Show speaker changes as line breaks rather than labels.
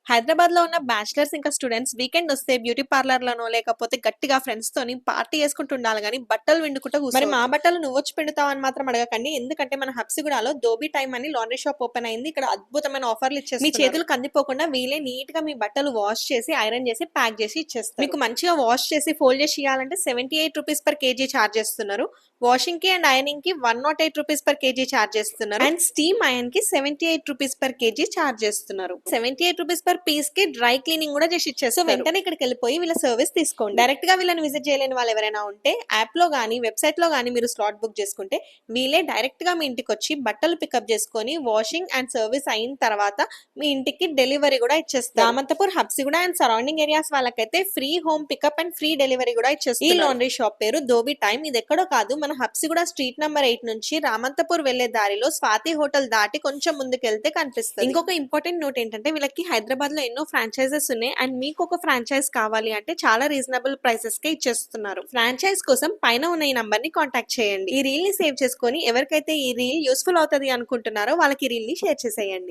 హైదరాబాద్‌లో ఉన్న బ్యాచిలర్స్ ఇంకా స్టూడెంట్స్ వీకెండ్ వస్తే బ్యూటీ పార్లర్‌లోనో లేకపోతే గట్టిగా ఫ్రెండ్స్‌తోని పార్టీ చేసుకుంటూ ఉండాలి గానీ, బట్టలు పిండుకుంటూ మరి మా బట్టలు నువ్వొచ్చి పిండుతావా అని మాత్రం అడగకండి. ఎందుకంటే మన హబ్సిగూడాలో ధోబీ టైమ్ అని లాండ్రీ షాప్ ఓపెన్ అయింది. ఇక్కడ అద్భుతమైన ఆఫర్‌లు ఇచ్చేస్తున్నారు. మీ చేతులు కందిపోకుండా వీళ్ళే నీట్‌గా మీ బట్టలు వాష్ చేసి, ఐరన్ చేసి, ప్యాక్ చేసి ఇచ్చేస్తారు. మీకు మంచిగా వాష్ చేసి, ఫోల్డ్ చేసి ఇయ్యాలంటే ₹78 పర్ కేజీ చార్జ్ చేస్తున్నారు. వాషింగ్‌కి అండ్ ఐరనింగ్‌కి ₹108 పర్ కేజీ చార్జ్ చేస్తున్నారు. అండ్ స్టీమ్ ఐరన్‌కి ₹78 పర్ కేజీ చార్జ్ చేస్తున్నారు. ₹78 పర్ పీస్ కి డ్రై క్లీనింగ్ కూడా చేసి ఇచ్చేస్తారు. సో వెంటనే ఇక్కడికి వెళ్ళిపోయి వీళ్ళ సర్వీస్ తీసుకోండి. డైరెక్ట్ గా వీళ్ళని విజిట్ చేయలేని వాళ్ళు ఎవరైనా ఉంటే యాప్ లో గానీ వెబ్సైట్ లో గానీ మీరు స్లాట్ బుక్ చేసుకుంటే వీళ్ళే డైరెక్ట్ గా మీ ఇంటికి వచ్చి బట్టలు పికప్ చేసుకొని వాషింగ్ అండ్ సర్వీస్ అయిన తర్వాత మీ ఇంటికి డెలివరీ కూడా ఇచ్చేస్తారు. Ramanthapur Habsiguda and surrounding areas వాళ్ళకైతే free home pickup and free delivery కూడా ఇచ్చేస్తారు. ఈ లాండ్రీ షాప్ పేరు ధోబీ టైమ్. ఇది ఎక్కడో కాదు, మన హబ్సిగూడ స్ట్రీట్ నంబర్ 8 నుంచి రామంతపూర్ వెళ్లే దారిలో స్వాతి హోటల్ దాటి కొంచెం ముందుకెళ్తే కనిపిస్తుంది. ఇంకొక ఇంపార్టెంట్ నోట్ ఏంటంటే వీళ్ళకి హైదరాబాద్ లో ఎన్నో ఫ్రాంచైజెస్ ఉన్నాయి. అండ్ మీకు ఒక ఫ్రాంచైజ్ కావాలి అంటే చాలా రీజనబుల్ ప్రైసెస్ కే ఇచ్చేస్తున్నారు. ఫ్రాంచైజ్ కోసం పైన ఉన్న ఈ నంబర్ ని కాంటాక్ట్ చేయండి. ఈ రీల్ ని సేవ్ చేసుకొని ఎవరికైతే ఈ రీల్ యూస్ఫుల్ అవుతుంది అనుకుంటున్నారో వాళ్ళకి ఈ రీల్ ని షేర్ చేసేయండి.